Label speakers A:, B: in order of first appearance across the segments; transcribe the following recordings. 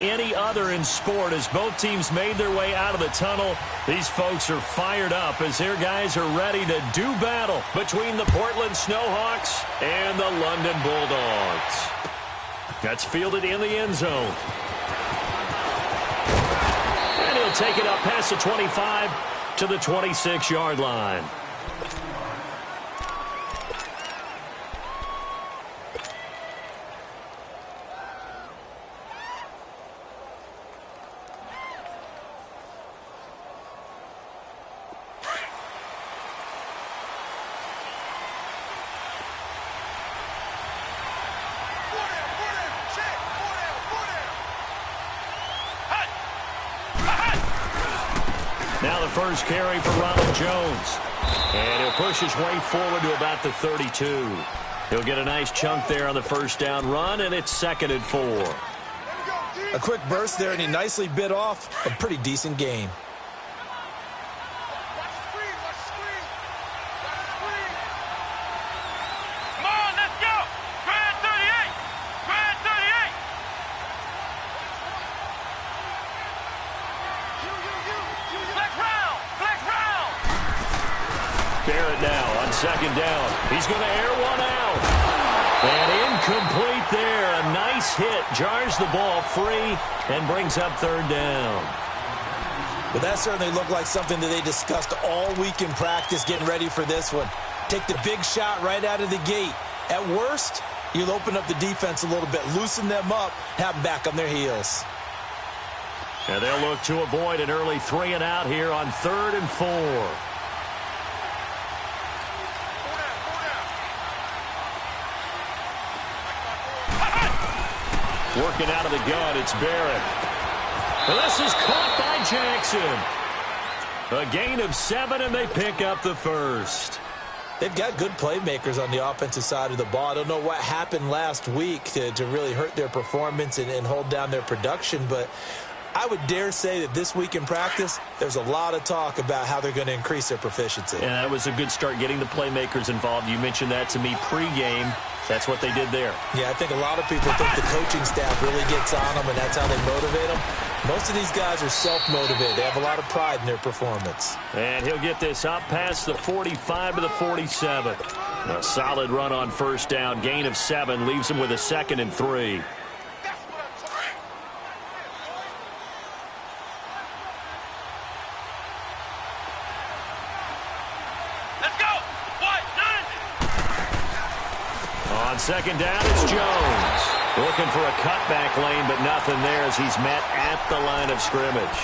A: any other in sport. As both teams made their way out of the tunnel, these folks are fired up as their guys are ready to do battle between the Portland Snowhawks and the London Bulldogs. That's fielded in the end zone. And he'll take it up past the 25 to the 26-yard line. Now the first carry for Ronald Jones. And he'll push his way forward to about the 32. He'll get a nice chunk there on the first down run, and it's 2nd and 4.
B: A quick burst there, and he nicely bit off a pretty decent gain.
A: Barrett now on 2nd down. He's going to air one out. And incomplete there. A nice hit. Jars the ball free and brings up 3rd down.
B: Well, that certainly looked like something that they discussed all week in practice getting ready for this one. Take the big shot right out of the gate. At worst, you'll open up the defense a little bit, loosen them up, have them back on their heels.
A: And they'll look to avoid an early 3 and out here on 3rd and 4. Working out of the gun, it's Barrett. And this is caught by Jackson. A gain of 7, and they pick up the first.
B: They've got good playmakers on the offensive side of the ball. I don't know what happened last week to really hurt their performance and hold down their production, but I would dare say that this week in practice, there's a lot of talk about how they're going to increase their proficiency.
A: Yeah, that was a good start getting the playmakers involved. You mentioned that to me pregame. That's what they did there.
B: Yeah, I think a lot of people think the coaching staff really gets on them, and that's how they motivate them. Most of these guys are self-motivated. They have a lot of pride in their performance.
A: And he'll get this up past the 45 to the 47. A solid run on first down. Gain of 7 leaves him with a 2nd and 3. On 2nd down, it's Jones. Looking for a cutback lane, but nothing there as he's met at the line of scrimmage.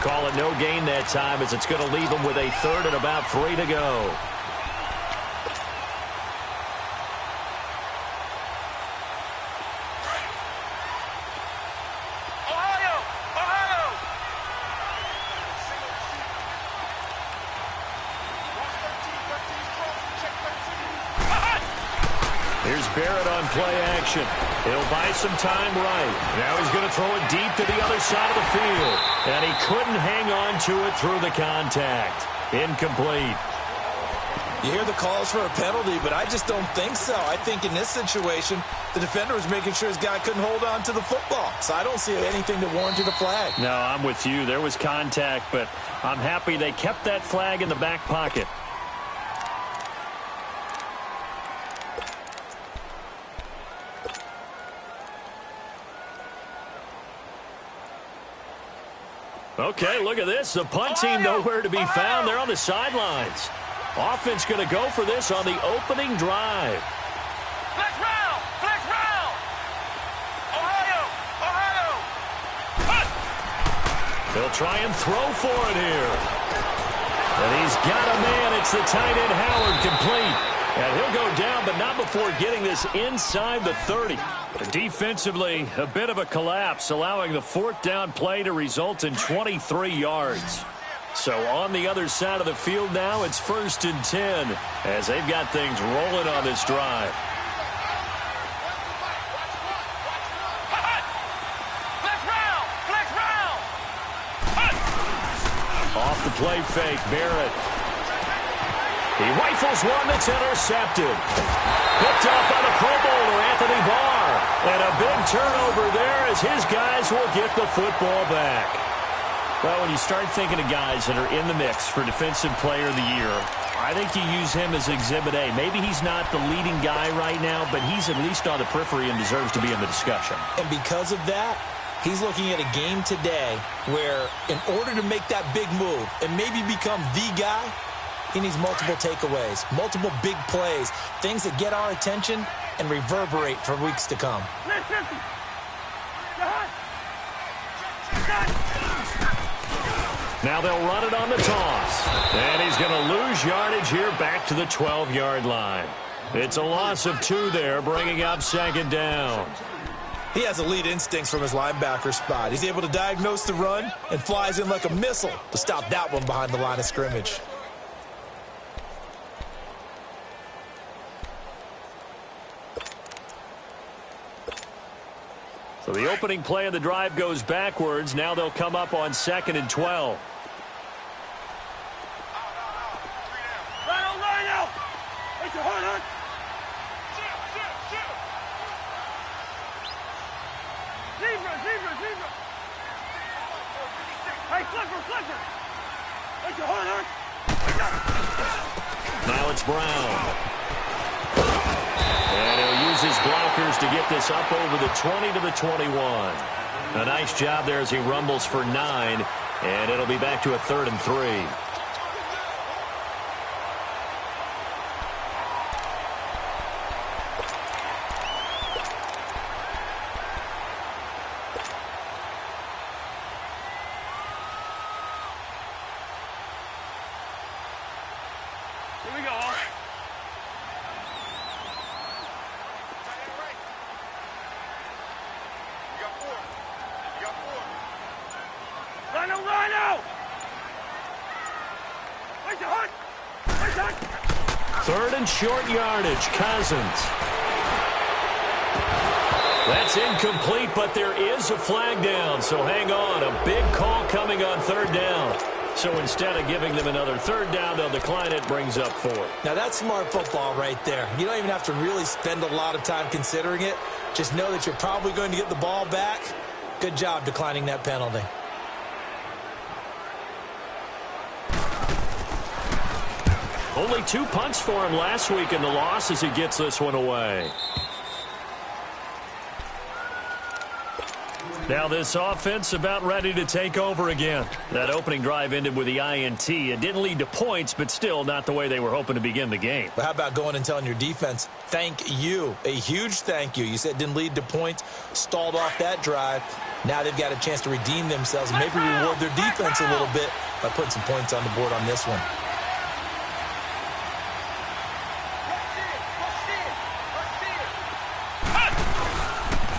A: Call it no gain that time as it's going to leave him with a 3rd and about 3 to go. Here's Barrett on play action. He'll buy some time right. Now he's going to throw it deep to the other side of the field. And he couldn't hang on to it through the contact. Incomplete.
B: You hear the calls for a penalty, but I just don't think so. I think in this situation, the defender was making sure his guy couldn't hold on to the football. So I don't see anything that warranted a flag.
A: No, I'm with you. There was contact, but I'm happy they kept that flag in the back pocket. Okay, look at this. The punt team nowhere to be found. They're on the sidelines. Offense going to go for this on the opening drive.
C: Flex round! Flex round! Ohio! Ohio! Punt!
A: They'll try and throw for it here. And he's got a man. It's the tight end Howard, complete. And he'll go down, but not before getting this inside the 30. Defensively, a bit of a collapse, allowing the 4th down play to result in 23 yards. So on the other side of the field now, it's 1st and 10 as they've got things rolling on this drive. Off the play fake, Barrett. He rifles one that's intercepted. Picked up by the Pro Bowler, Anthony Barr. And a big turnover there as his guys will get the football back. Well, when you start thinking of guys that are in the mix for Defensive Player of the Year, I think you use him as Exhibit A. Maybe he's not the leading guy right now, but he's at least on the periphery and deserves to be in the discussion.
B: And because of that, he's looking at a game today where in order to make that big move and maybe become the guy, he needs multiple takeaways, multiple big plays, things that get our attention and reverberate for weeks to come.
A: Now they'll run it on the toss. And he's going to lose yardage here back to the 12-yard line. It's a loss of 2 there, bringing up 2nd down.
B: He has elite instincts from his linebacker spot. He's able to diagnose the run and flies in like a missile to stop that one behind the line of scrimmage.
A: So the opening play of the drive goes backwards. Now they'll come up on 2nd and 12. Now it's Brown. And he'll use his blockers to get this up over the 20 to the 21. A nice job there as he rumbles for 9. And it'll be back to a 3rd and 3.
C: Here we go. Rhino!
A: 3rd and short yardage. Cousins. That's incomplete, but there is a flag down, so hang on. A big call coming on 3rd down. So instead of giving them another 3rd down, they'll decline it, brings up 4th.
B: Now that's smart football right there. You don't even have to really spend a lot of time considering it. Just know that you're probably going to get the ball back. Good job declining that penalty.
A: Only 2 punts for him last week in the loss as he gets this one away. Now this offense about ready to take over again. That opening drive ended with the INT. It didn't lead to points, but still not the way they were hoping to begin the game.
B: But how about going and telling your defense, thank you, a huge thank you. You said it didn't lead to points, stalled off that drive. Now they've got a chance to redeem themselves and maybe reward their defense a little bit by putting some points on the board on this one.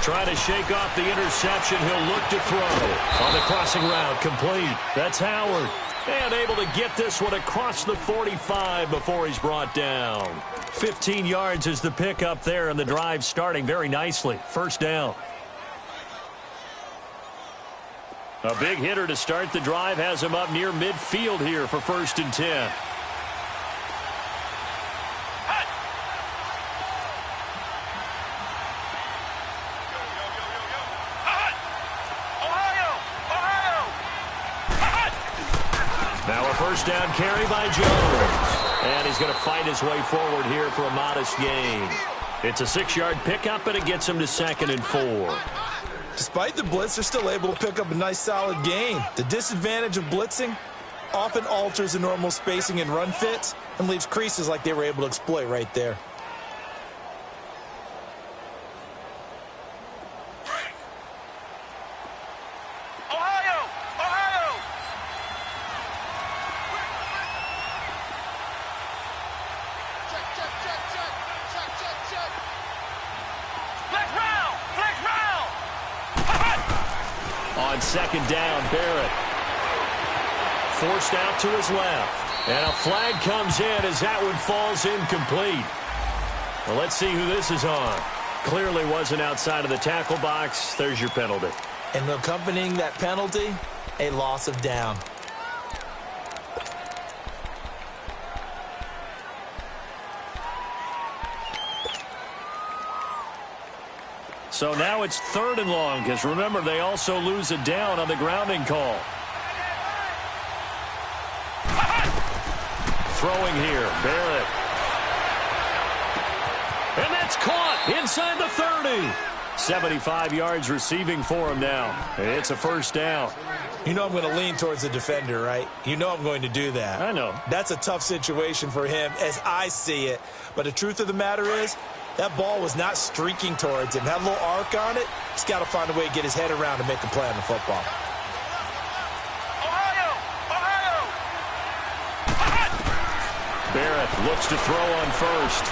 A: Trying to shake off the interception. He'll look to throw. On the crossing route, complete. That's Howard. And able to get this one across the 45 before he's brought down. 15 yards is the pickup there, and the drive starting very nicely. 1st down. A big hitter to start the drive has him up near midfield here for 1st and 10. Now a 1st down carry by Jones. And he's going to fight his way forward here for a modest gain. It's a 6-yard pickup, and it gets him to 2nd and 4.
B: Despite the blitz, they're still able to pick up a nice solid gain. The disadvantage of blitzing often alters the normal spacing and run fits and leaves creases like they were able to exploit right there.
A: On 2nd down, Barrett forced out to his left. And a flag comes in as that one falls incomplete. Well, let's see who this is on. Clearly wasn't outside of the tackle box. There's your penalty.
B: And accompanying that penalty, a loss of down.
A: So now it's 3rd and long, because remember, they also lose it down on the grounding call. Throwing here, Barrett. And that's caught inside the 30. 75 yards receiving for him now. It's a first down.
B: You know I'm going to lean towards the defender, right? You know I'm going to do that.
A: I know.
B: That's a tough situation for him as I see it. But the truth of the matter is, that ball was not streaking towards him. Had a little arc on it. He's got to find a way to get his head around and make a play on the football.
A: Barrett looks to throw on first.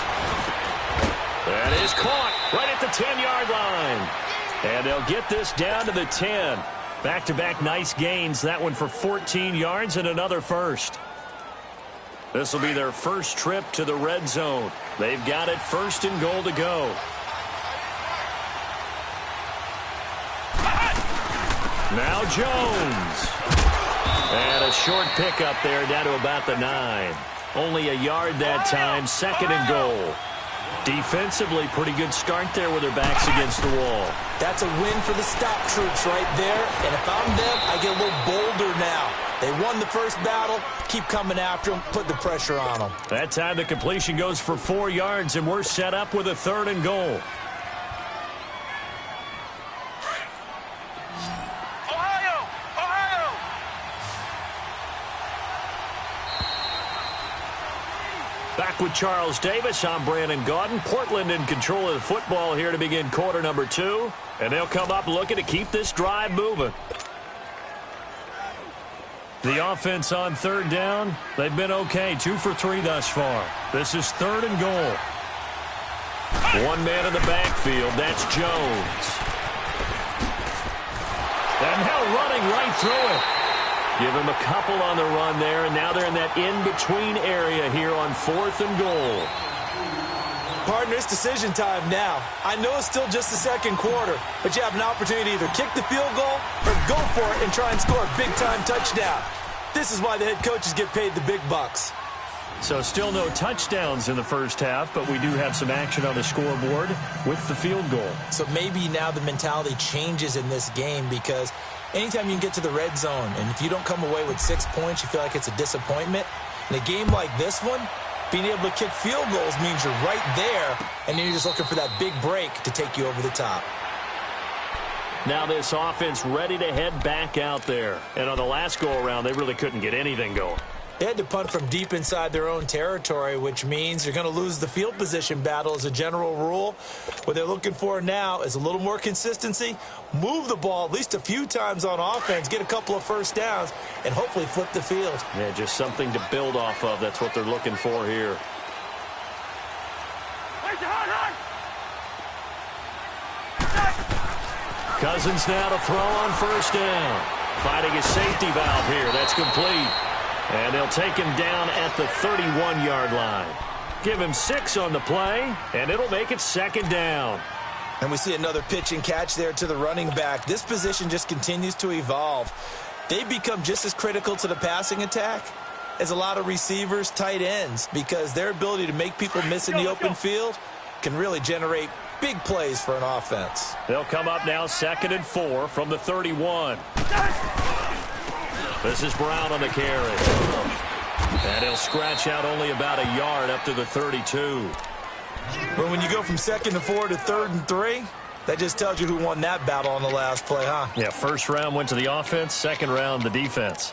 A: That is caught right at the 10-yard line. And they'll get this down to the 10. Back-to-back nice gains. That one for 14 yards and another first. This will be their first trip to the red zone. They've got it 1st and goal to go. Now Jones. And a short pickup there down to about the 9. Only a yard that time, 2nd and goal. Defensively, pretty good start there with their backs against the wall.
B: That's a win for the stop troops right there. And if I'm them, I get a little bolder now. They won the first battle. Keep coming after them. Put the pressure on them.
A: That time the completion goes for 4 yards, and we're set up with a 3rd and goal. Back with Charles Davis, I'm Brandon Gaudin. Portland in control of the football here to begin quarter number 2. And they'll come up looking to keep this drive moving. The offense on 3rd down, they've been okay. 2 for 3 thus far. This is 3rd and goal. One man in the backfield, that's Jones. And now running right through it. Give him a couple on the run there, and now they're in that in-between area here on 4th and goal.
B: Partner, it's decision time now. I know it's still just the 2nd quarter, but you have an opportunity to either kick the field goal or go for it and try and score a big-time touchdown. This is why the head coaches get paid the big bucks.
A: So still no touchdowns in the first half, but we do have some action on the scoreboard with the field goal. So
B: maybe now the mentality changes in this game, because anytime you can get to the red zone, and if you don't come away with 6 points, you feel like it's a disappointment. In a game like this one, being able to kick field goals means you're right there, and then you're just looking for that big break to take you over the top.
A: Now this offense ready to head back out there. And on the last go-around, they really couldn't get anything going.
B: They had to punt from deep inside their own territory, which means you're going to lose the field position battle as a general rule. What they're looking for now is a little more consistency, move the ball at least a few times on offense, get a couple of first downs, and hopefully flip the field.
A: Yeah, just something to build off of. That's what they're looking for here. Cousins now to throw on first down. Finding a safety valve here. That's complete. And they'll take him down at the 31-yard line. Give him 6 on the play, and it'll make it 2nd down.
B: And we see another pitch and catch there to the running back. This position just continues to evolve. They become just as critical to the passing attack as a lot of receivers, tight ends, because their ability to make people miss in the open field can really generate big plays for an offense.
A: They'll come up now 2nd and 4 from the 31. This is Brown on the carry. And he'll scratch out only about a yard up to the 32.
B: But when you go from 2nd and 4 to 3rd and 3, that just tells you who won that battle on the last play, huh?
A: Yeah, first round went to the offense, second round the defense.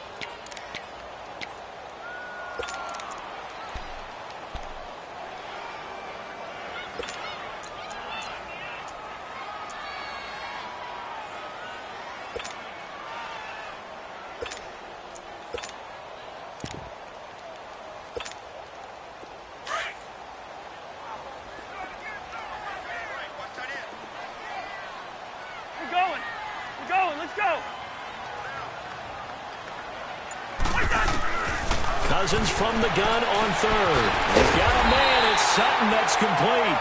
A: Cousins from the gun on 3rd. He's got a man. It's Sutton that's complete.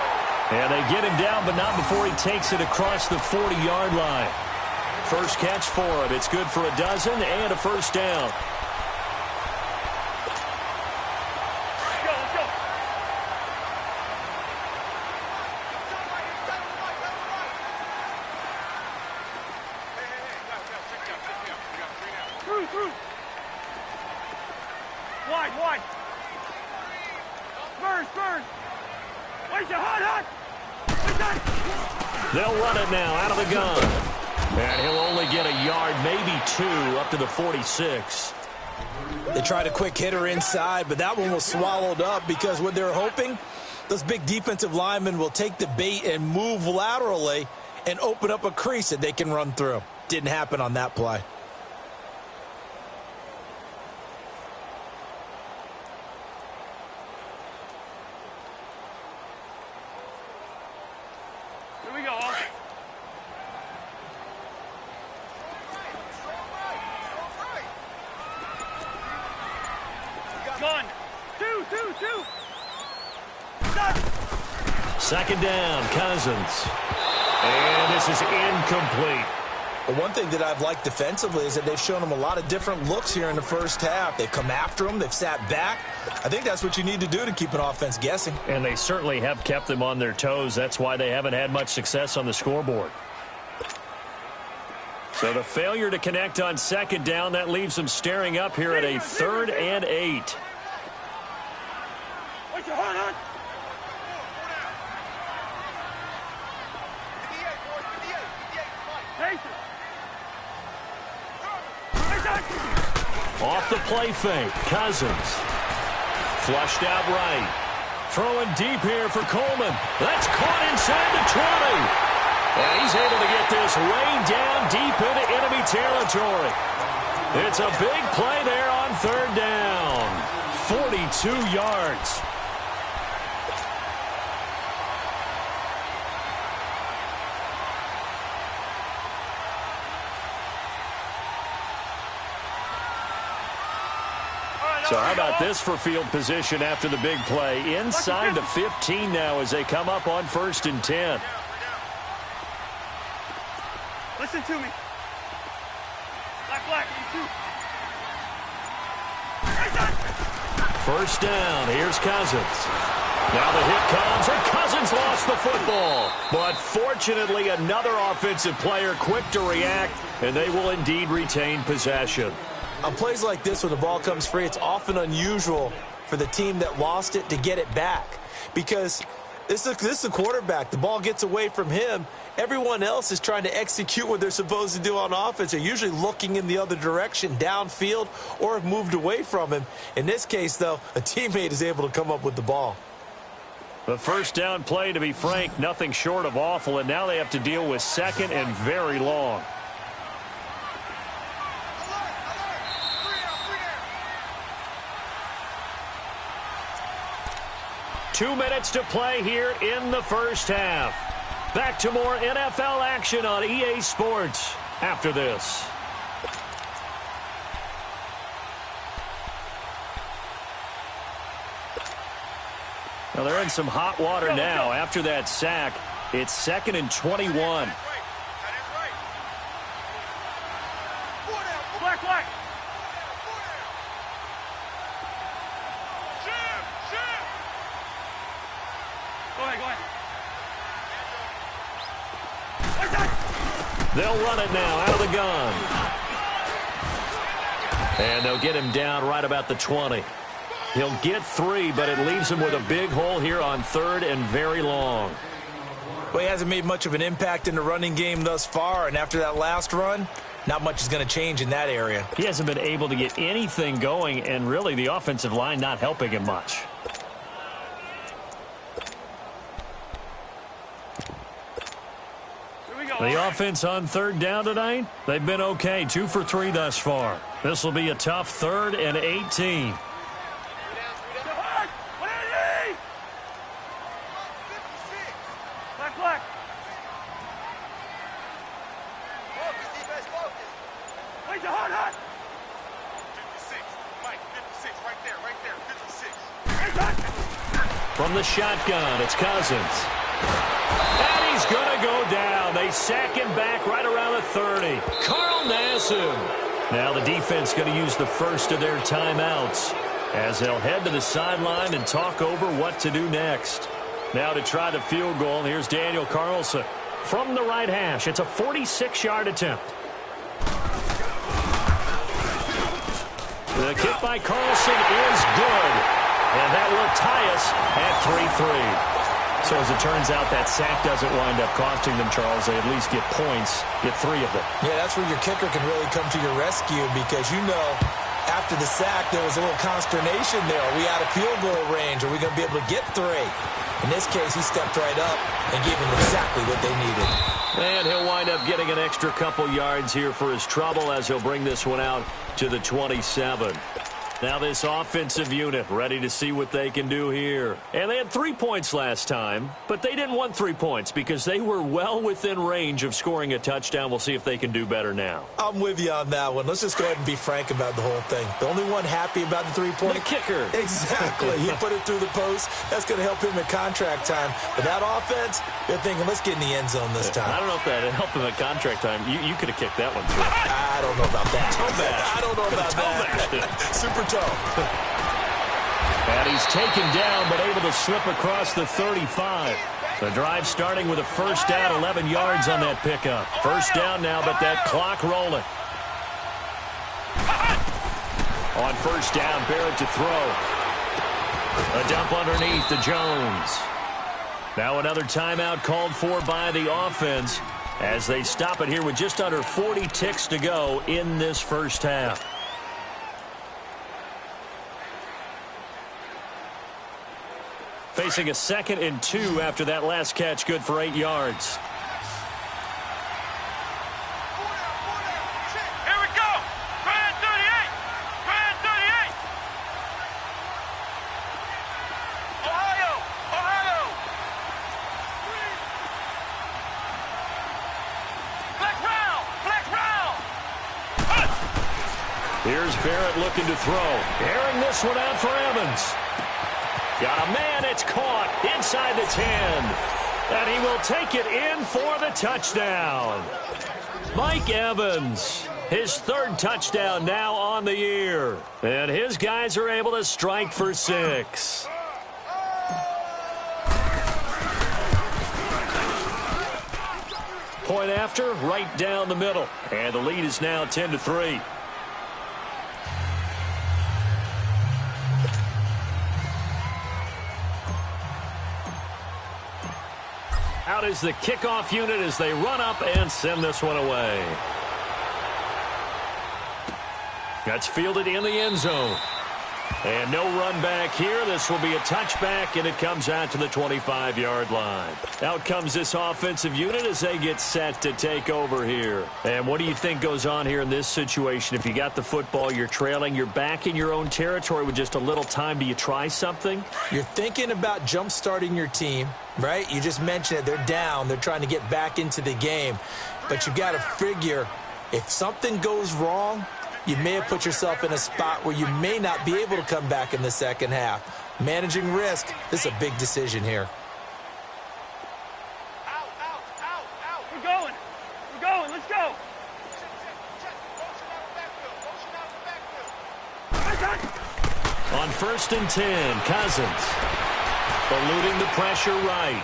A: And they get him down, but not before he takes it across the 40-yard line. First catch for him. It's good for a dozen and a first down.
C: through. Wide. Spurs. Wait, hot.
A: They'll run it now out of the gun. And he'll only get a yard, maybe 2, up to the 46.
B: They tried a quick hitter inside, but that one was swallowed up because what they're hoping, those big defensive linemen will take the bait and move laterally and open up a crease that they can run through. Didn't happen on that play.
C: Here we go. One, two.
A: Second down, Cousins. And this is incomplete.
B: The one thing that I've liked defensively is that they've shown them a lot of different looks here in the first half. They've come after them. They've sat back. I think that's what you need to do to keep an offense guessing.
A: And they certainly have kept them on their toes. That's why they haven't had much success on the scoreboard. So the failure to connect on second down, that leaves them staring up here at a 3rd and 8. Off the play fake, Cousins. Flushed out right. Throwing deep here for Coleman. That's caught inside the 20. And he's able to get this way down deep into enemy territory. It's a big play there on 3rd down. 42 yards. So how about this for field position after the big play? Inside the 15 now as they come up on 1st and 10.
C: Listen to me. Black, you too.
A: First down, here's Cousins. Now the hit comes, and Cousins lost the football. But fortunately, another offensive player quick to react, and they will indeed retain possession.
B: On plays like this, when the ball comes free, it's often unusual for the team that lost it to get it back. Because this is a quarterback. The ball gets away from him. Everyone else is trying to execute what they're supposed to do on offense. They're usually looking in the other direction, downfield, or have moved away from him. In this case, though, a teammate is able to come up with the ball.
A: The first down play, to be frank, nothing short of awful, and now they have to deal with 2nd and very long. Two minutes to play here in the first half. Back to more NFL action on EA Sports after this. Now they're in some hot water now after that sack. It's 2nd and 21.
C: Black. Go ahead.
A: They'll run it now out of the gun. And they'll get him down right about the 20. He'll get 3, but it leaves him with a big hole here on 3rd and very long.
B: Well, he hasn't made much of an impact in the running game thus far, and after that last run, not much is going to change in that area.
A: He hasn't been able to get anything going, and really the offensive line not helping him much. The offense on 3rd down tonight, they've been okay. 2 for 3 thus far. This will be a tough 3rd and 18.
C: Black. Wait, hot.
D: 56. Mike, 56. Right there. 56.
A: From the shotgun, it's Cousins. And he's going to go down. They sack him back right around the 30. Carl Nassib. Now the defense going to use the first of their timeouts as they'll head to the sideline and talk over what to do next. Now to try the field goal, and here's Daniel Carlson from the right hash. It's a 46-yard attempt. The kick by Carlson is good. And that will tie us at 3-3. So as it turns out, that sack doesn't wind up costing them, Charles. They at least get points, get 3 of them.
B: Yeah, that's where your kicker can really come to your rescue because, after the sack, there was a little consternation there. Are we out of field goal range? Are we going to be able to get 3? In this case, he stepped right up and gave them exactly what they needed.
A: And he'll wind up getting an extra couple yards here for his trouble as he'll bring this one out to the 27. Now this offensive unit ready to see what they can do here. And they had 3 points last time, but they didn't want 3 points because they were well within range of scoring a touchdown. We'll see if they can do better now.
B: I'm with you on that one. Let's just go ahead and be frank about the whole thing. The only one happy about the 3-point.
A: The kicker.
B: Exactly. He put it through the post. That's going to help him at contract time. But that offense, they're thinking, let's get in the end zone this time.
A: I don't know if that helped him at contract time. You could have kicked that one through.
B: I don't know about that.
A: Toe bash.
B: I don't know about that. Super toe.
A: And he's taken down, but able to slip across the 35. The drive starting with a first down, 11 yards on that pickup. First down now, but that clock rolling. On first down, Barrett to throw. A dump underneath to Jones. Now another timeout called for by the offense as they stop it here with just under 40 ticks to go in this first half. Facing a 2nd and 2 after that last catch, good for 8 yards.
D: Here we go. Brand 38. Brand 38. Ohio. Ohio. Flex round. Flex round.
A: Here's Barrett looking to throw. Airing this one out for Evans. Got a man, it's caught inside the 10. And he will take it in for the touchdown. Mike Evans, his 3rd touchdown now on the year. And his guys are able to strike for 6. Point after, right down the middle. And the lead is now 10-3. Out is the kickoff unit as they run up and send this one away. That's fielded in the end zone. And no run back here. This will be a touchback, and it comes out to the 25-yard line. Out comes this offensive unit as they get set to take over here. And what do you think goes on here in this situation? If you got the football, you're trailing, you're back in your own territory with just a little time. Do you try something?
B: You're thinking about jump-starting your team, right? You just mentioned it. They're down. They're trying to get back into the game. But you've got to figure if something goes wrong, you may have put yourself in a spot where you may not be able to come back in the second half. Managing risk, this is a big decision here.
D: Out, out, out, out.
C: We're going. We're going. Let's go.
D: Check. Motion out of the backfield. Motion out of the backfield.
A: On 1st and 10, Cousins. Eluding the pressure right.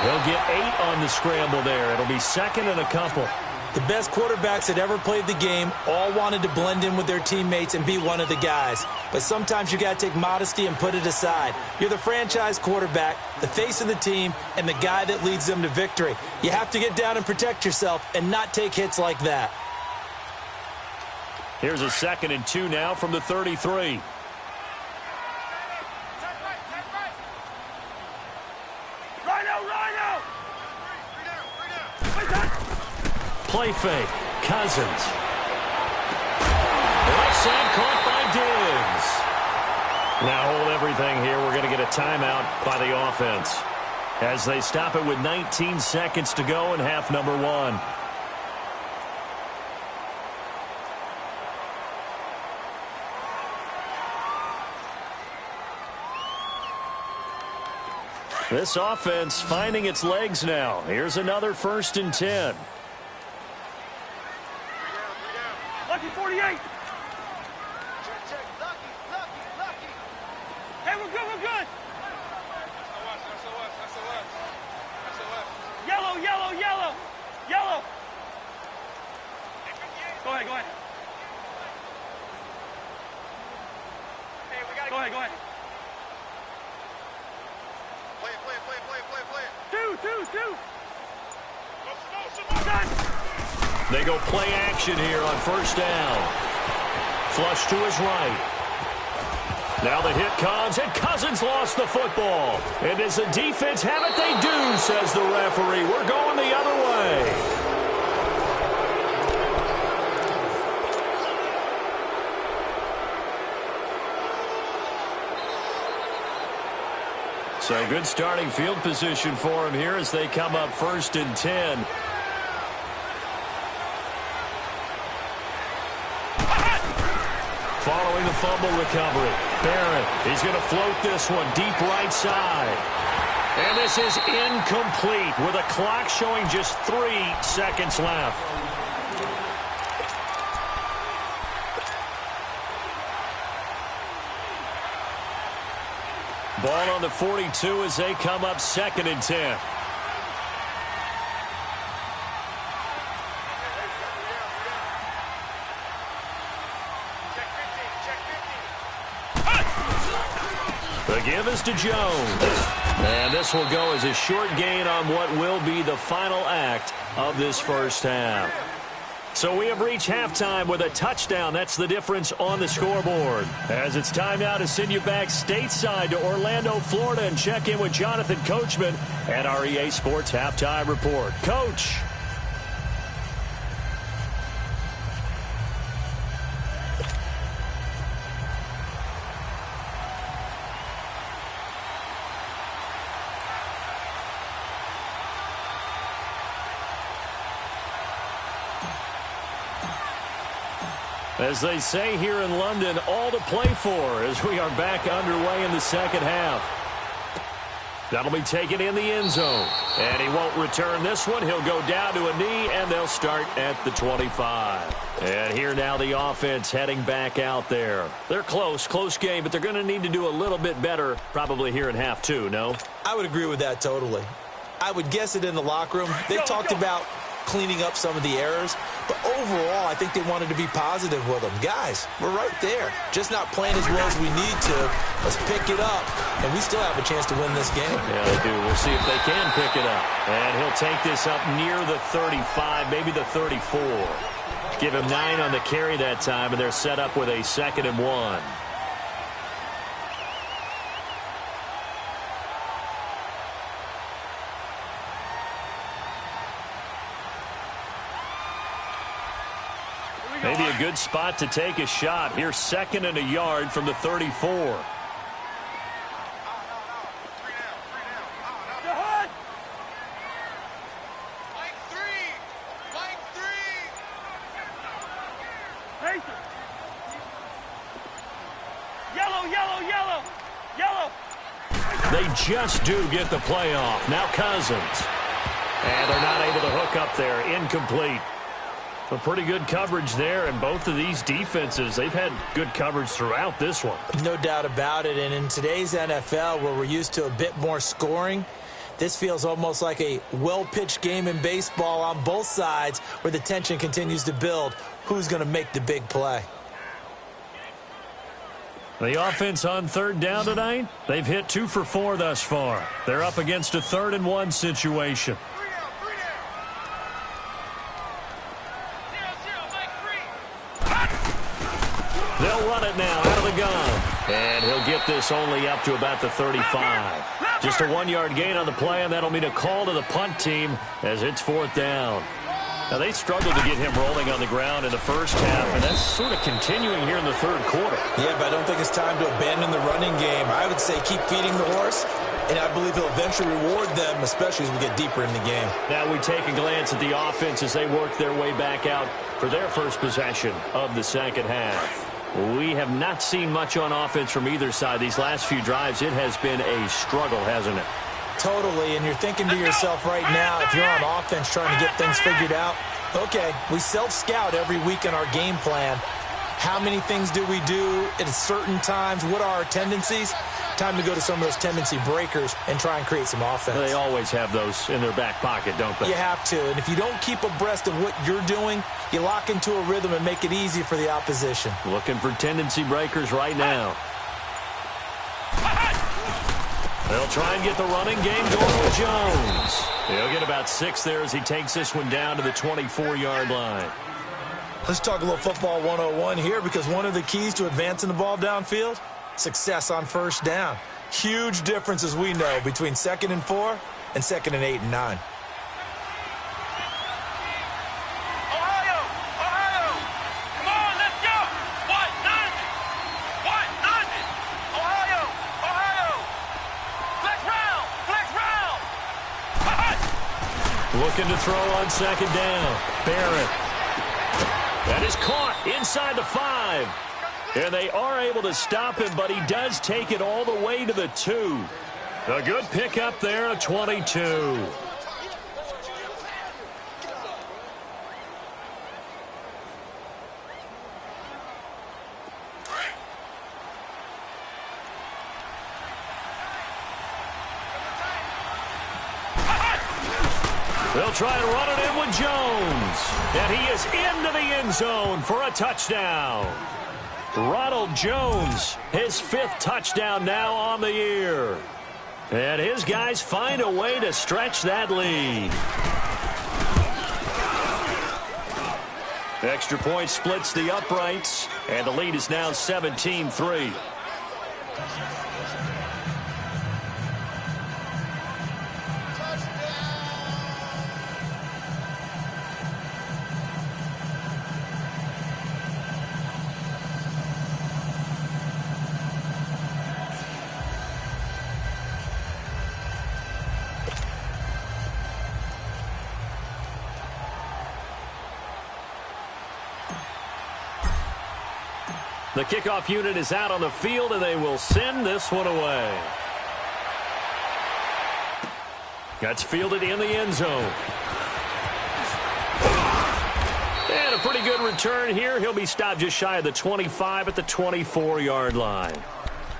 A: He'll get 8 on the scramble there. It'll be 2nd and a couple.
B: The best quarterbacks that ever played the game all wanted to blend in with their teammates and be one of the guys. But sometimes you got to take modesty and put it aside. You're the franchise quarterback, the face of the team, and the guy that leads them to victory. You have to get down and protect yourself and not take hits like that.
A: Here's a 2nd and 2 now from the 33. Play fake. Cousins. Right side caught by Diggs. Now hold everything here. We're going to get a timeout by the offense as they stop it with 19 seconds to go in half number 1. This offense finding its legs now. Here's another 1st and 10.
C: Lucky 48.
D: Check. Lucky.
C: Hey, we're good.
D: SOS.
C: Yellow. Go ahead, go ahead. Hey, we gotta go ahead, go ahead.
D: Play it.
C: Two.
A: They go play action here on first down. Flush to his right. Now the hit comes, and Cousins lost the football. And does the defense have it? They do, says the referee. We're going the other way. So good starting field position for him here as they come up 1st and 10. Following the fumble recovery, Barrett, he's going to float this one deep right side. And this is incomplete with a clock showing just 3 seconds left. Ball on the 42 as they come up 2nd and 10. The give is to Jones. And this will go as a short gain on what will be the final act of this first half. So we have reached halftime with a touchdown. That's the difference on the scoreboard. As it's time now to send you back stateside to Orlando, Florida, and check in with Jonathan Coachman at our EA Sports Halftime Report. Coach. As they say here in London, all to play for as we are back underway in the second half. That'll be taken in the end zone. And he won't return this one. He'll go down to a knee, and they'll start at the 25. And here now the offense heading back out there. They're close game, but they're going to need to do a little bit better probably here in half 2, no?
B: I would agree with that totally. I would guess it in the locker room. They talked about cleaning up some of the errors, but overall I think they wanted to be positive with them. Guys, we're right there, just not playing as well as we need to. Let's pick it up, and we still have a chance to win this game.
A: Yeah, they do. We'll see if they can pick it up. And he'll take this up near the 35, maybe the 34. Give him 9 on the carry that time, and they're set up with a 2nd and 1. Maybe a good spot to take a shot. Here's 2nd and a yard from the 34.
C: Yellow.
A: They just do get the play off. Now Cousins. And they're not able to hook up there. Incomplete. A pretty good coverage there, and both of these defenses, they've had good coverage throughout this one.
B: No doubt about it, and in today's NFL, where we're used to a bit more scoring, this feels almost like a well-pitched game in baseball on both sides where the tension continues to build. Who's going to make the big play?
A: The offense on 3rd down tonight, they've hit 2 for 4 thus far. They're up against a 3rd and 1 situation. They'll run it now out of the gun. And he'll get this only up to about the 35. Just a 1-yard gain on the play, and that'll mean a call to the punt team as it's 4th down. Now, they struggled to get him rolling on the ground in the first half, and that's sort of continuing here in the 3rd quarter.
B: Yeah, but I don't think it's time to abandon the running game. I would say keep feeding the horse, and I believe he'll eventually reward them, especially as we get deeper in the game.
A: Now we take a glance at the offense as they work their way back out for their first possession of the second half. We have not seen much on offense from either side. These last few drives, it has been a struggle, hasn't it?
B: Totally, and you're thinking to yourself right now, if you're on offense trying to get things figured out, okay, we self-scout every week in our game plan. How many things do we do at certain times? What are our tendencies? time to go to some of those tendency breakers and try and create some offense.
A: They always have those in their back pocket, don't they?
B: You have to. And if you don't keep abreast of what you're doing, you lock into a rhythm and make it easy for the opposition.
A: Looking for tendency breakers right now. They'll try and get the running game going with Jones. He'll get about 6 there as he takes this one down to the 24-yard line.
B: Let's talk a little football 101 here, because one of the keys to advancing the ball downfield, success on first down. Huge difference, as we know, between 2nd and 4 and 2nd and 8 and 9.
A: Looking to throw on 2nd down. Barrett. That is caught inside the 5. And they are able to stop him, but he does take it all the way to the 2. A good pickup there, a 22. They'll try and run it in with Jones. And he is into the end zone for a touchdown. Ronald Jones, his 5th touchdown now on the year. And his guys find a way to stretch that lead. Extra point splits the uprights, and the lead is now 17-3. The kickoff unit is out on the field, and they will send this one away. That's fielded in the end zone. And a pretty good return here. He'll be stopped just shy of the 25 at the 24-yard line.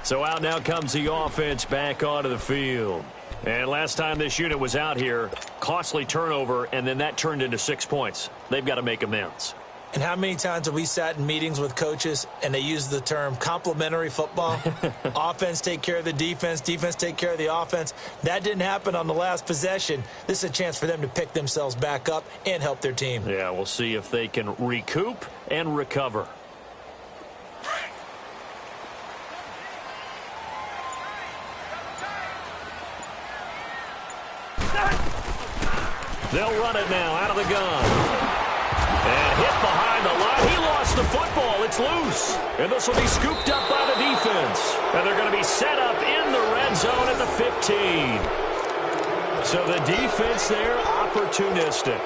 A: So out now comes the offense back onto the field. And last time this unit was out here, costly turnover, and then that turned into 6 points. They've got to make amends.
B: And how many times have we sat in meetings with coaches and they use the term complementary football? Offense take care of the defense, defense take care of the offense. That didn't happen on the last possession. This is a chance for them to pick themselves back up and help their team.
A: Yeah, we'll see if they can recoup and recover. They'll run it now out of the gun. And hit behind the line. He lost the football. It's loose. And this will be scooped up by the defense. And they're going to be set up in the red zone at the 15. So the defense there, opportunistic.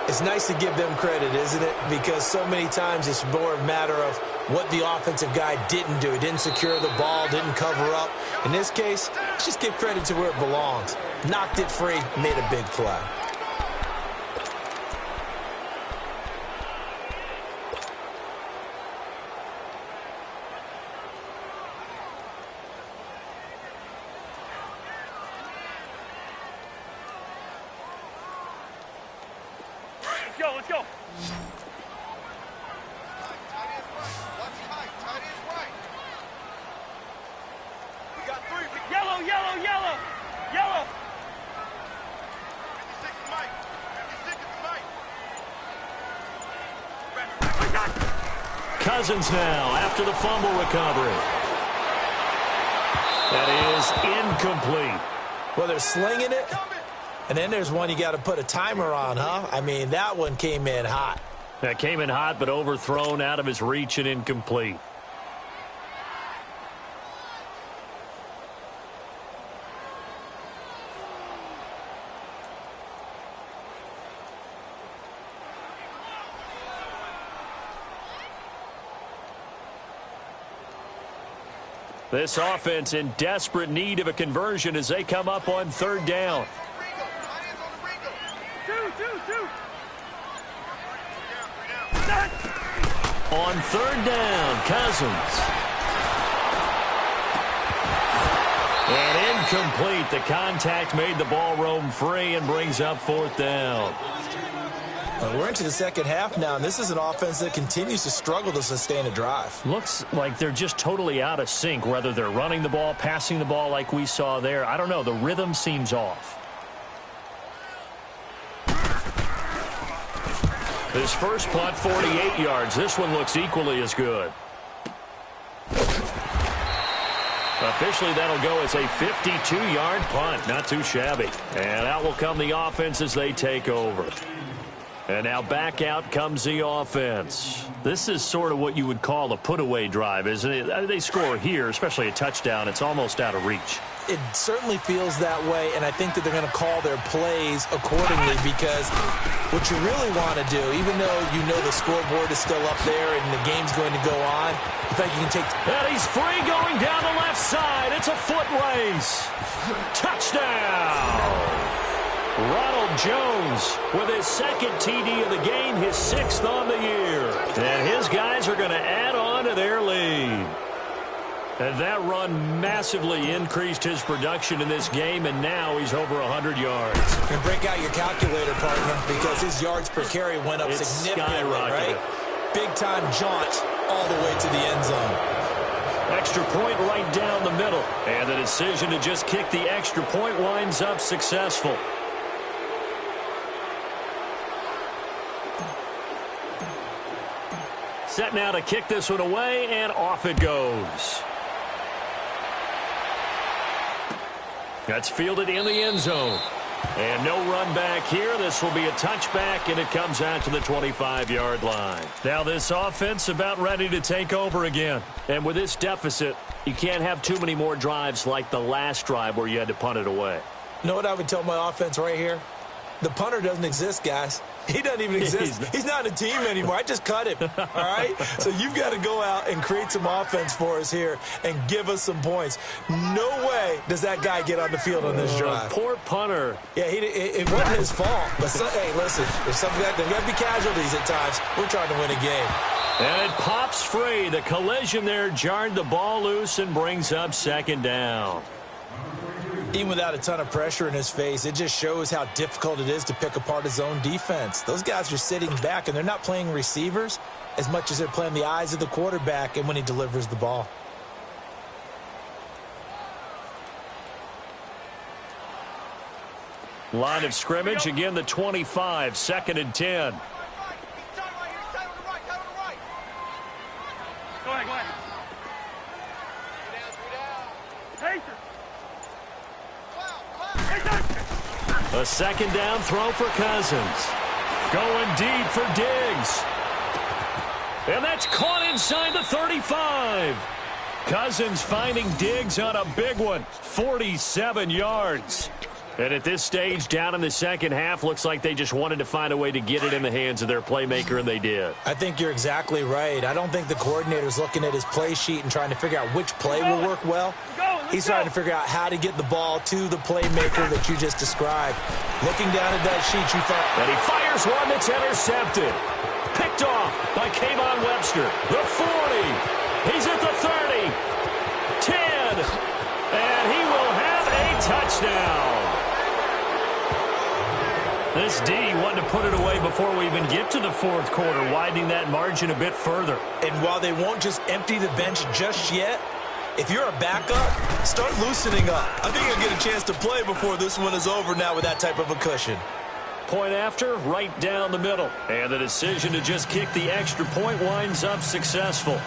B: It's nice to give them credit, isn't it? Because so many times it's more a matter of what the offensive guy didn't do. He didn't secure the ball, didn't cover up. In this case, let's just give credit to where it belongs. Knocked it free, made a big play.
C: Let's go. We got 3. Yellow. 56 is Mike. 56 is Mike.
A: Cousins now after the fumble recovery. That is incomplete.
B: Well, they're slinging it. And then there's one you got to put a timer on, huh? I mean, that one came in hot.
A: That came in hot, but overthrown out of his reach and incomplete. This offense in desperate need of a conversion as they come up on 3rd down. On 3rd down, Cousins. And incomplete. The contact made the ball roam free and brings up 4th down.
B: We're into the second half now, and this is an offense that continues to struggle to sustain a drive.
A: Looks like they're just totally out of sync, whether they're running the ball, passing the ball like we saw there. I don't know. The rhythm seems off. His first punt, 48 yards. This one looks equally as good. Officially, that'll go as a 52-yard punt. Not too shabby. And out will come the offense as they take over. And now back out comes the offense. This is sort of what you would call a put-away drive, isn't it? They score here, especially a touchdown. It's almost out of reach.
B: It certainly feels that way, and I think that they're going to call their plays accordingly because what you really want to do, even though you know the scoreboard is still up there and the game's going to go on, in fact, you can take...
A: And he's free going down the left side. It's a foot race. Touchdown! Ronald Jones with his second TD of the game, his 6th on the year. And his guys are going to add on to their lead. And that run massively increased his production in this game, and now he's over 100 yards.
B: And break out your calculator, partner, because his yards per carry went up significantly, right? Big-time jaunt all the way to the end zone.
A: Extra point right down the middle. And the decision to just kick the extra point winds up successful. Set now to kick this one away, and off it goes. That's fielded in the end zone. And no run back here. This will be a touchback, and it comes out to the 25-yard line. Now this offense about ready to take over again. And with this deficit, you can't have too many more drives like the last drive where you had to punt it away.
B: You know what I would tell my offense right here? The punter doesn't exist, guys. He doesn't even exist. He's not a team anymore. I just cut him, all right? So you've got to go out and create some offense for us here and give us some points. No way does that guy get on the field on this drive.
A: Poor punter.
B: Yeah, it wasn't his fault. But, hey, listen, there's got to be casualties at times. We're trying to win a game.
A: And it pops free. The collision there jarred the ball loose and brings up 2nd down.
B: Even without a ton of pressure in his face, it just shows how difficult it is to pick apart his own defense. Those guys are sitting back, and they're not playing receivers as much as they're playing the eyes of the quarterback and when he delivers the ball.
A: Line of scrimmage, again the 25, 2nd and 10.
C: Go ahead.
A: A 2nd down throw for Cousins. Going deep for Diggs. And that's caught inside the 35. Cousins finding Diggs on a big one. 47 yards. And at this stage, down in the second half, looks like they just wanted to find a way to get it in the hands of their playmaker, and they did.
B: I think you're exactly right. I don't think the coordinator's looking at his play sheet and trying to figure out which play will work well. He's trying to figure out how to get the ball to the playmaker that you just described. Looking down at that sheet, you thought...
A: And he fires one that's intercepted. Picked off by Kayvon Webster. The 40. He's at the 30. 10. And he will have a touchdown. This D wanted to put it away before we even get to the 4th quarter, widening that margin a bit further.
B: And while they won't just empty the bench just yet, if you're a backup, start loosening up. I think you'll get a chance to play before this one is over now with that type of a cushion.
A: Point after, right down the middle. And the decision to just kick the extra point winds up successful.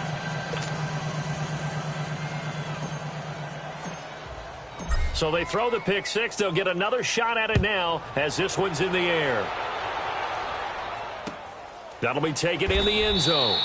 A: So they throw the pick six. They'll get another shot at it now as this one's in the air. That'll be taken in the end zone.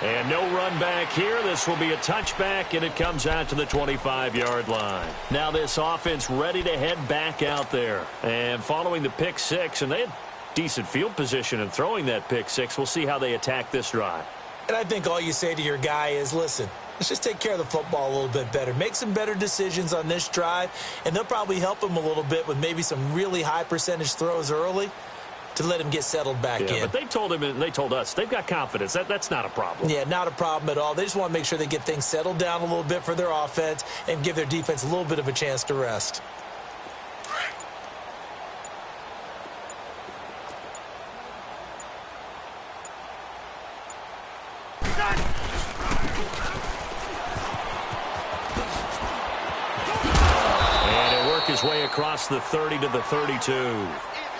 A: And no run back here. This will be a touchback, and it comes out to the 25-yard line. Now this offense ready to head back out there. And following the pick six, and they had decent field position in throwing that pick six. We'll see how they attack this drive.
B: And I think all you say to your guy is, listen, let's just take care of the football a little bit better. Make some better decisions on this drive, and they'll probably help him a little bit with maybe some really high percentage throws early. to let him get settled back in.
A: But they told him and they told us they've got confidence. That's not a problem.
B: Yeah, not a problem at all. They just want to make sure they get things settled down a little bit for their offense and give their defense a little bit of a chance to rest.
A: His way across the 30 to the 32.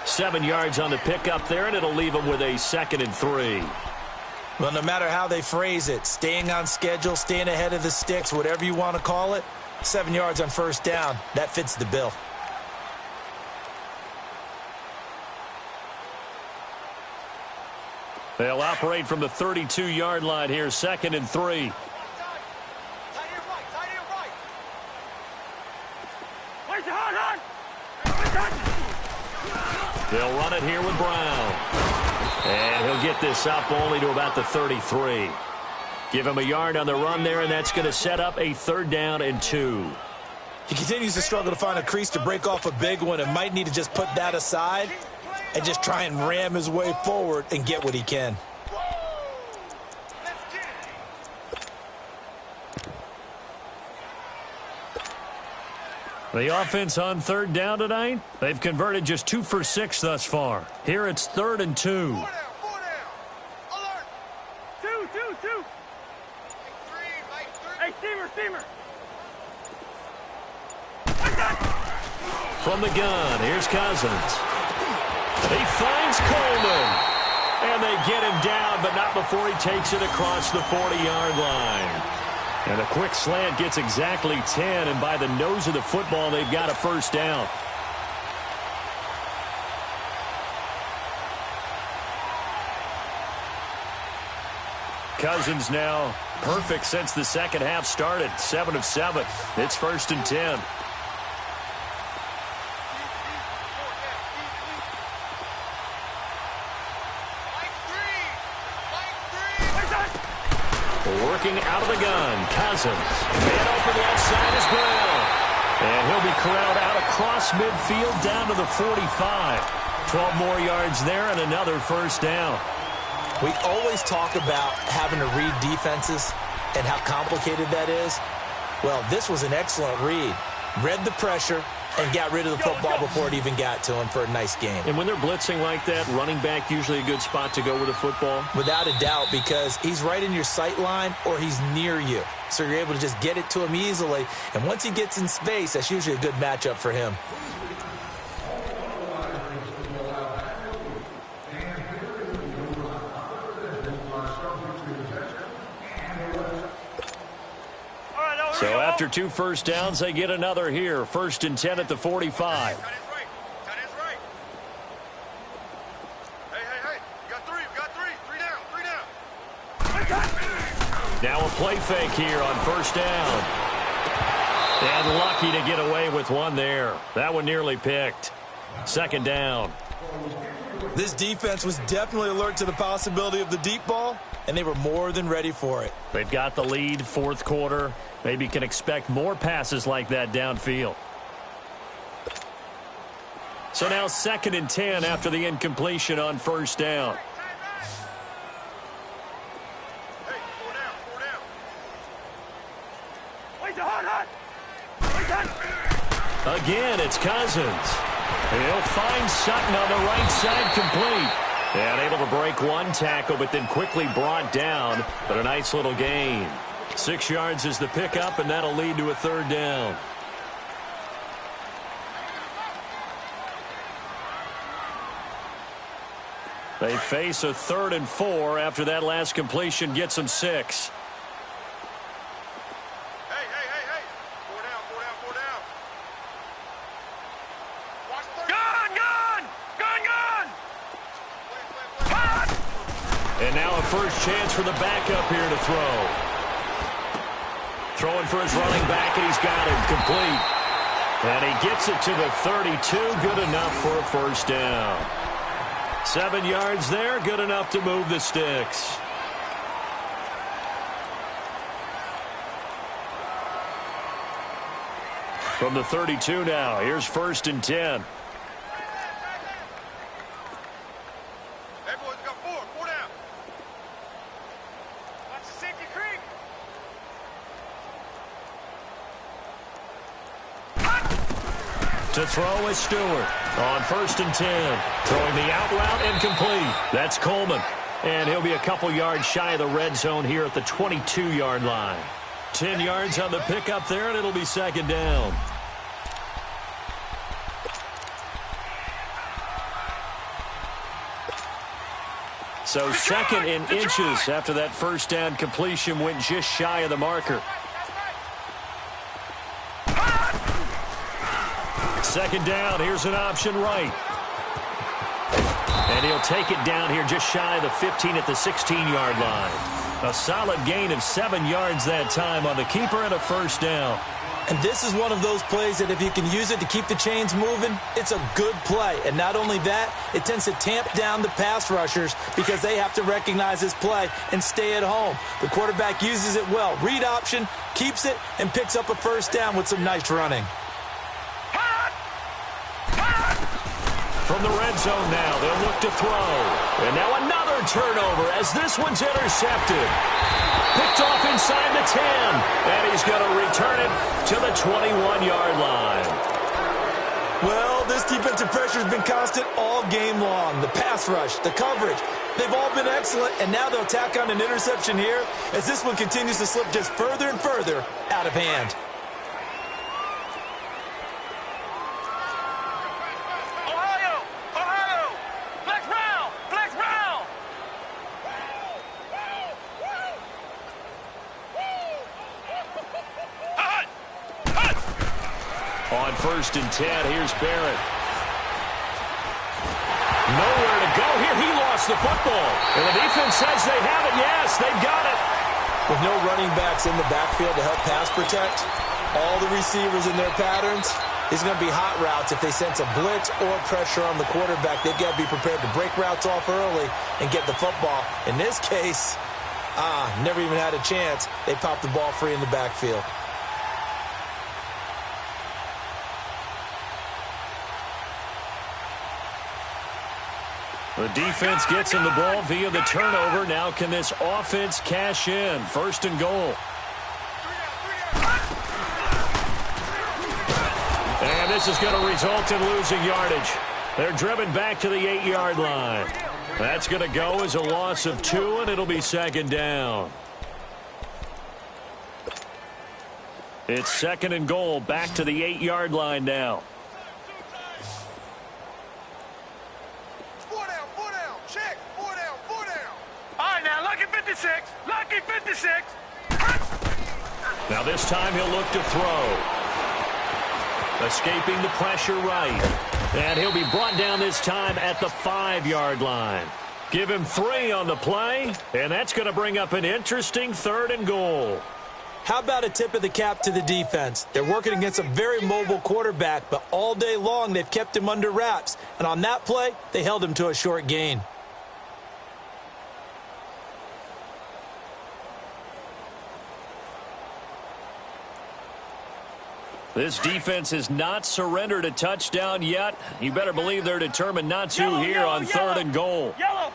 A: 7 yards on the pickup there, and it'll leave him with a 2nd and 3.
B: Well, no matter how they phrase it, staying on schedule, staying ahead of the sticks, whatever you want to call it, 7 yards on first down, that fits the bill.
A: They'll operate from the 32-yard line here, 2nd and 3. They'll run it here with Brown. And he'll get this up only to about the 33. Give him a yard on the run there, and that's going to set up a 3rd down and 2.
B: He continues to struggle to find a crease to break off a big one and might need to just put that aside and just try and ram his way forward and get what he can.
A: The offense on 3rd down tonight, they've converted just 2 for 6 thus far. Here it's 3rd and 2.
C: 4 down. Alert. 2. Hey, steamer.
A: From the gun, here's Cousins. He finds Coleman. And they get him down, but not before he takes it across the 40-yard line. And a quick slant gets exactly 10, and by the nose of the football, they've got a 1st down. Cousins now perfect since the second half started. 7 of 7. It's 1st and 10. Working out of the gun, Cousins. Man open left side is Brown. And he'll be corralled out across midfield down to the 45. 12 more yards there and another 1st down.
B: We always talk about having to read defenses and how complicated that is. Well, this was an excellent read. Read the pressure and got rid of the football before it even got to him for a nice game.
A: And when they're blitzing like that, running back usually a good spot to go with the football?
B: Without a doubt, because he's right in your sight line or he's near you. So you're able to just get it to him easily. And once he gets in space, that's usually a good matchup for him.
A: So after 2 1st downs, they get another here. 1st and 10 at the 45.
C: Tight end's right. Hey. We got 3. 3 down.
A: Now a play fake here on 1st down. And lucky to get away with one there. That one nearly picked. 2nd down.
B: This defense was definitely alert to the possibility of the deep ball, and they were more than ready for it.
A: They've got the lead, 4th quarter. Maybe can expect more passes like that downfield. So now 2nd and 10 after the incompletion on 1st down.
C: Hey, 4 down.
A: Again, it's Cousins. He'll find Sutton on the right side, complete. And able to break one tackle, but then quickly brought down. But a nice little gain. 6 yards is the pickup, and that'll lead to a 3rd down. They face a 3rd and 4 after that last completion gets them 6.
C: Hey. 4 down. Watch 30.
D: Gun!
A: And now a first chance for the backup here to throw. Throwing for his running back, and he's got him complete. And he gets it to the 32. Good enough for a 1st down. 7 yards there, good enough to move the sticks. From the 32 now, here's 1st and 10. To throw is Stewart on 1st and 10. Throwing the out route incomplete. That's Coleman. And he'll be a couple yards shy of the red zone here at the 22-yard line. 10 yards on the pickup there, and it'll be 2nd down. So 2nd in inches after that 1st down completion went just shy of the marker. 2nd down, here's an option right. And he'll take it down here just shy of the 15 at the 16-yard line. A solid gain of 7 yards that time on the keeper and a 1st down.
B: And this is one of those plays that if you can use it to keep the chains moving, it's a good play. And not only that, it tends to tamp down the pass rushers because they have to recognize this play and stay at home. The quarterback uses it well. Read option, keeps it, and picks up a 1st down with some nice running.
A: From the red zone now, they'll look to throw. And now another turnover as this one's intercepted. Picked off inside the 10. And he's going to return it to the 21-yard line.
B: Well, this defensive pressure has been constant all game long. The pass rush, the coverage, they've all been excellent. And now they'll tack on an interception here as this one continues to slip just further and further out of hand.
A: On 1st and 10, here's Barrett. Nowhere to go here. He lost the football. And the defense says they have it. Yes, they've got it.
B: With no running backs in the backfield to help pass protect, all the receivers in their patterns, it's going to be hot routes. If they sense a blitz or pressure on the quarterback, they've got to be prepared to break routes off early and get the football. In this case, never even had a chance. They popped the ball free in the backfield.
A: The defense gets him the ball via the turnover. Now can this offense cash in? 1st and goal. And this is going to result in losing yardage. They're driven back to the 8-yard line. That's going to go as a loss of 2, and it'll be 2nd down. It's 2nd and goal, back to the 8-yard line now.
D: Lucky 56.
A: Now this time he'll look to throw. Escaping the pressure right. And he'll be brought down this time at the 5-yard line. Give him 3 on the play, and that's going to bring up an interesting 3rd and goal.
B: How about a tip of the cap to the defense? They're working against a very mobile quarterback, but all day long they've kept him under wraps. And on that play, they held him to a short gain.
A: This defense has not surrendered a touchdown yet. You better believe they're determined not to here on 3rd and goal.
D: Yellow.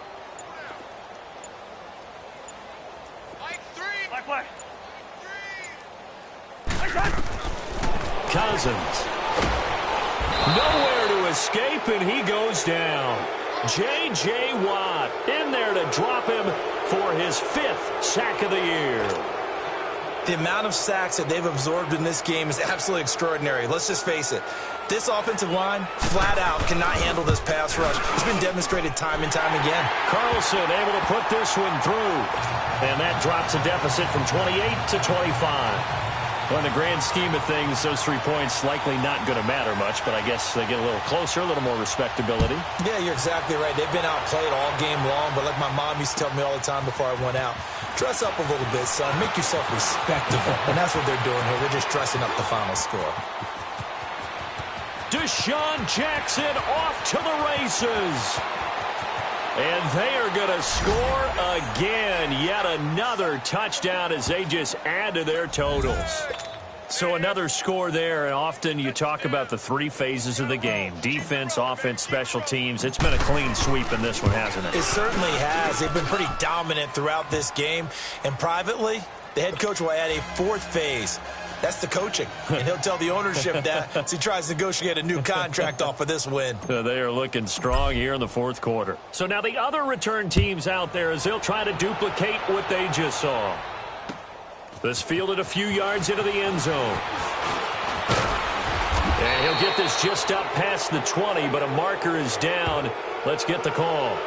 D: Play.
A: Cousins. Nowhere to escape, and he goes down. J.J. Watt in there to drop him for his 5th sack of the year.
B: The amount of sacks that they've absorbed in this game is absolutely extraordinary. Let's just face it. This offensive line, flat out, cannot handle this pass rush. It's been demonstrated time and time again.
A: Carlson able to put this one through. And that drops a deficit from 28 to 25. Well, in the grand scheme of things, those 3 points likely not going to matter much, but I guess they get a little closer, a little more respectability.
B: Yeah, you're exactly right. They've been outplayed all game long, but like my mom used to tell me all the time before I went out, dress up a little bit, son. Make yourself respectable. And that's what they're doing here. They're just dressing up the final score.
A: Deshaun Jackson off to the races. And they are going to score again. Yet another touchdown as they just add to their totals. So another score there, and often you talk about the 3 phases of the game. Defense, offense, special teams. It's been a clean sweep in this one, hasn't it?
B: It certainly has. They've been pretty dominant throughout this game. And privately, the head coach will add a 4th phase. That's the coaching. And he'll tell the ownership that as he tries to negotiate a new contract off of this win.
A: They are looking strong here in the fourth quarter. So now the other return teams out there as they'll try to duplicate what they just saw. This fielded a few yards into the end zone. And he'll get this just up past the 20, but a marker is down. Let's get the call.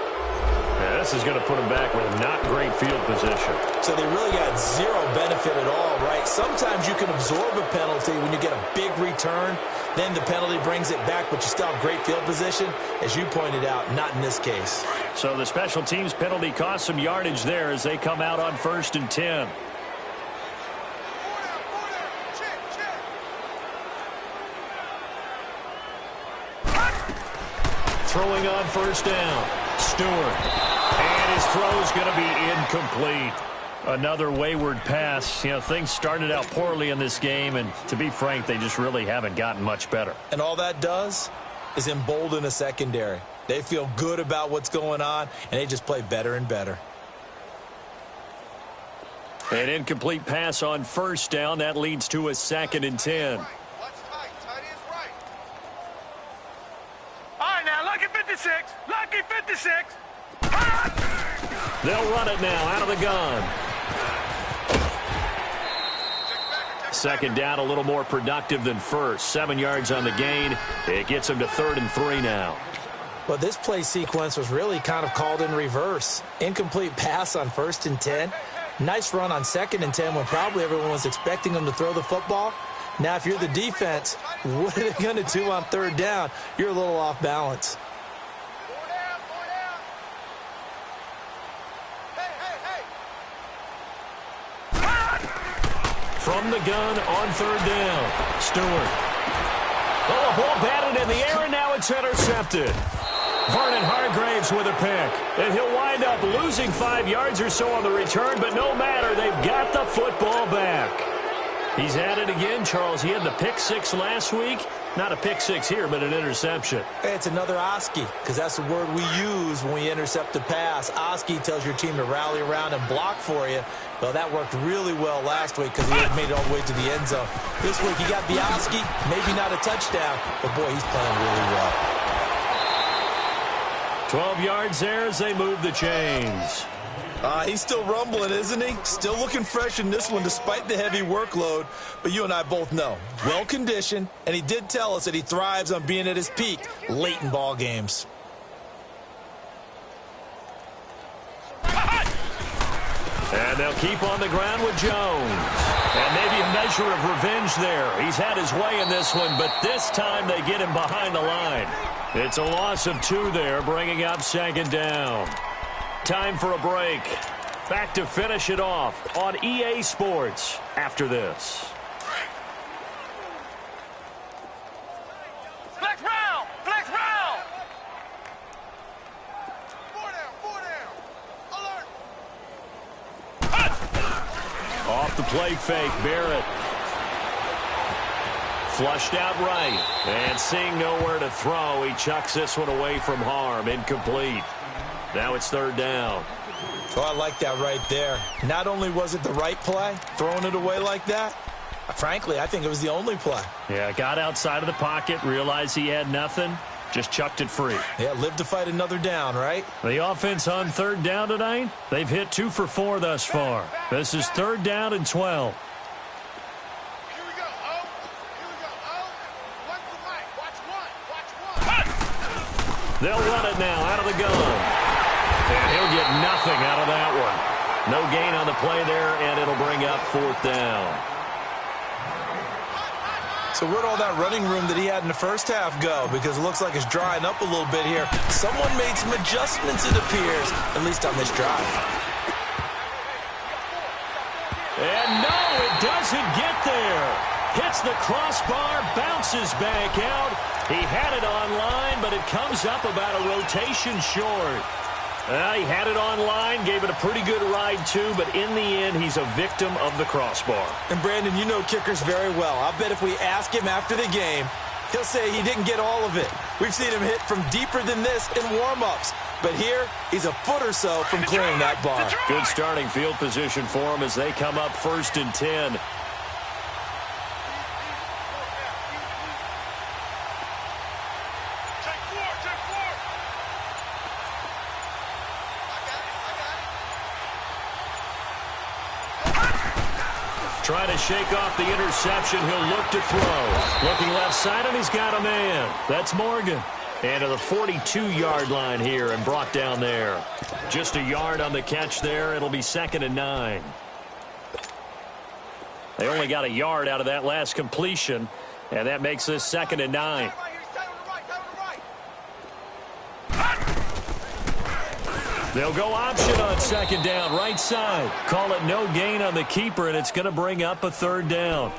A: Yeah, this is going to put him back with not great field position.
B: So they really got zero benefit at all, right? Sometimes you can absorb a penalty when you get a big return. Then the penalty brings it back, but you still have great field position. As you pointed out, not in this case.
A: So the special teams penalty cost some yardage there as they come out on 1st and 10. Throwing on 1st down. Stewart. And his throw is going to be incomplete. Another wayward pass. You know, things started out poorly in this game, and to be frank, they just really haven't gotten much better.
B: And all that does is embolden a secondary. They feel good about what's going on, and they just play better and better.
A: An incomplete pass on 1st down. That leads to a 2nd and 10.
D: All right, now, lucky 56. Lucky 56.
A: They'll run it now out of the gun. 2nd down, a little more productive than 1st. 7 yards on the gain. It gets them to 3rd and 3 now.
B: Well, this play sequence was really kind of called in reverse. Incomplete pass on 1st and 10. Nice run on 2nd and 10 when probably everyone was expecting them to throw the football. Now, if you're the defense, what are they going to do on 3rd down? You're a little off balance.
A: From the gun on 3rd down. Stewart. Oh, a ball batted in the air, and now it's intercepted. Vernon Hargraves with a pick. And he'll wind up losing 5 yards or so on the return, but no matter, they've got the football back. He's at it again, Charles. He had the pick 6 last week. Not a pick 6 here, but an interception.
B: It's another Oski, because that's the word we use when we intercept a pass. Oski tells your team to rally around and block for you. Well, that worked really well last week because he had made it all the way to the end zone. This week, he got the Oski, maybe not a touchdown, but boy, he's playing really well.
A: 12 yards there as they move the chains.
B: He's still rumbling, isn't he? Still looking fresh in this one despite the heavy workload. But you and I both know, well-conditioned, and he did tell us that he thrives on being at his peak late in ball games.
A: And they'll keep on the ground with Jones. And maybe a measure of revenge there. He's had his way in this one, but this time they get him behind the line. It's a loss of 2 there, bringing up 2nd down. Time for a break. Back to finish it off on EA Sports after this.
D: Flex round. Flex round.
C: 4 down. Alert.
A: Off the play fake, Barrett. Flushed out right. And seeing nowhere to throw, he chucks this one away from harm. Incomplete. Now it's 3rd down.
B: Oh, I like that right there. Not only was it the right play, throwing it away like that, frankly, I think it was the only play.
A: Yeah, got outside of the pocket, realized he had nothing, just chucked it free.
B: Yeah, live to fight another down, right?
A: The offense on 3rd down tonight, they've hit 2 for 4 thus far. This is 3rd down and 12.
C: Here we go. Oh. Here we go. Oh. One for Mike. Watch one.
A: They'll run it now out of the gun. And he'll get nothing out of that one. No gain on the play there, and it'll bring up 4th down.
B: So where'd all that running room that he had in the first half go? Because it looks like it's drying up a little bit here. Someone made some adjustments, it appears, at least on this drive.
A: And no, it doesn't get there. Hits the crossbar, bounces back out. He had it online, but it comes up about a rotation short. He had it online, gave it a pretty good ride too, but in the end, he's a victim of the crossbar.
B: And Brandon, you know kickers very well. I'll bet if we ask him after the game, he'll say he didn't get all of it. We've seen him hit from deeper than this in warm-ups. But here, he's a foot or so from clearing that bar.
A: Good starting field position for him as they come up 1st and 10. Trying to shake off the interception. He'll look to throw. Looking left side, and he's got a man. That's Morgan. And to the 42-yard line here and brought down there. Just a yard on the catch there. It'll be 2nd and 9. They only got a yard out of that last completion, and that makes this 2nd and 9. They'll go option on 2nd down, right side. Call it no gain on the keeper, and it's going to bring up a 3rd down.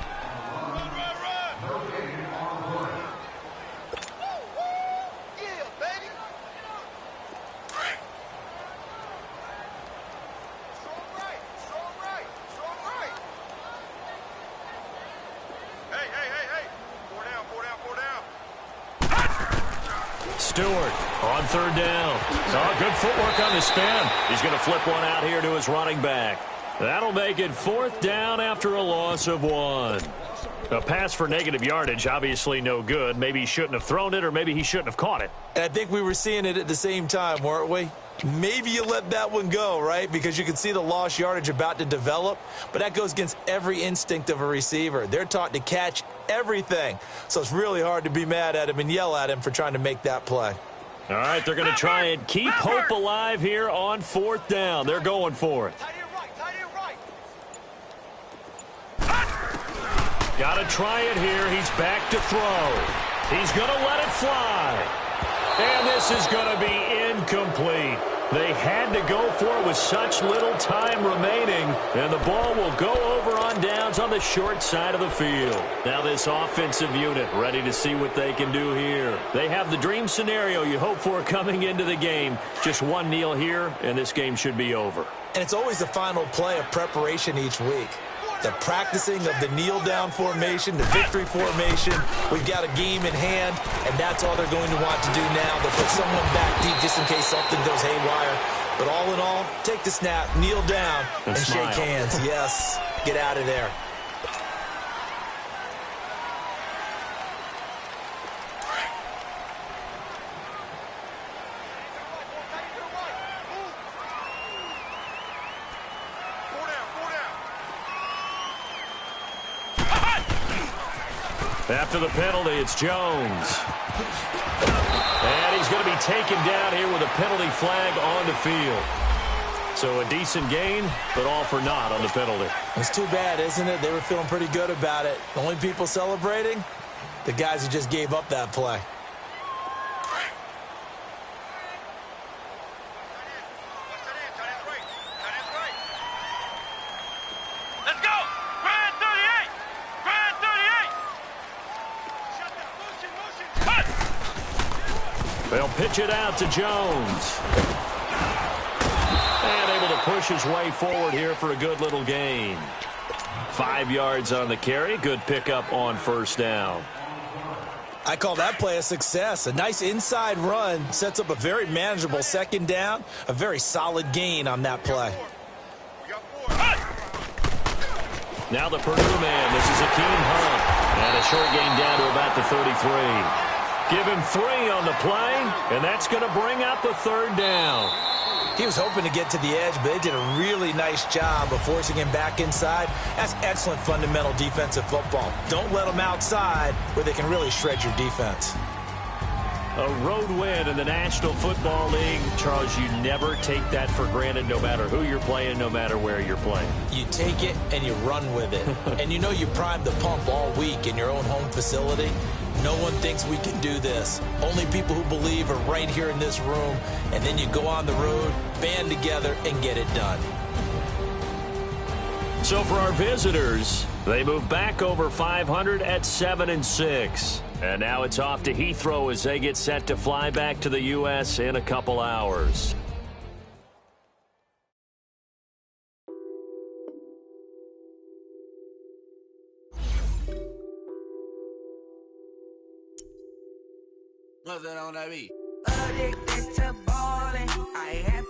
A: Stewart on 3rd down. Oh, good footwork on the spin. He's going to flip one out here to his running back. That'll make it 4th down after a loss of 1. A pass for negative yardage, obviously no good. Maybe he shouldn't have thrown it, or maybe he shouldn't have caught it.
B: And I think we were seeing it at the same time, weren't we? Maybe you let that one go, right? Because you can see the lost yardage about to develop. But that goes against every instinct of a receiver. They're taught to catch everything. So it's really hard to be mad at him and yell at him for trying to make that play.
A: All right, they're going to try and keep hope alive here on 4th down. They're going for it. Got to try it here. He's back to throw. He's going to let it fly. And this is going to be incomplete. They had to go for it with such little time remaining, and the ball will go over on downs on the short side of the field. Now this offensive unit ready to see what they can do here. They have the dream scenario you hope for coming into the game. Just one kneel here, and this game should be over.
B: And it's always the final play of preparation each week. The practicing of the kneel-down formation, the victory formation. We've got a game in hand, and that's all they're going to want to do now. They'll put someone back deep just in case something goes haywire. But all in all, take the snap, kneel down, and shake hands. Yes, get out of there.
A: After the penalty, it's Jones. And he's going to be taken down here with a penalty flag on the field. So a decent gain, but all for naught on the penalty.
B: It's too bad, isn't it? They were feeling pretty good about it. The only people celebrating, the guys who just gave up that play.
D: Let's go! Grand 38! Grand 38!
A: They'll pitch it out to Jones. And able to push his way forward here for a good little gain. 5 yards on the carry. Good pickup on 1st down.
B: I call that play a success. A nice inside run sets up a very manageable 2nd down. A very solid gain on that play.
A: Now the Purdue man. This is Akeem Hunt. And a short gain down to about the 33. Give him 3 on the play, and that's going to bring up a 3rd down.
B: He was hoping to get to the edge, but they did a really nice job of forcing him back inside. That's excellent fundamental defensive football. Don't let them outside where they can really shred your defense.
A: A road win in the National Football League. Charles, you never take that for granted no matter who you're playing, no matter where you're playing.
B: You take it and you run with it. And you know you primed the pump all week in your own home facility. No one thinks we can do this. Only people who believe are right here in this room. And then you go on the road, band together, and get it done.
A: So for our visitors, they move back over 500 at 7-6. And now it's off to Heathrow as they get set to fly back to the U.S. in a couple hours.
E: What's that on that beat? Addicted to ballin', I have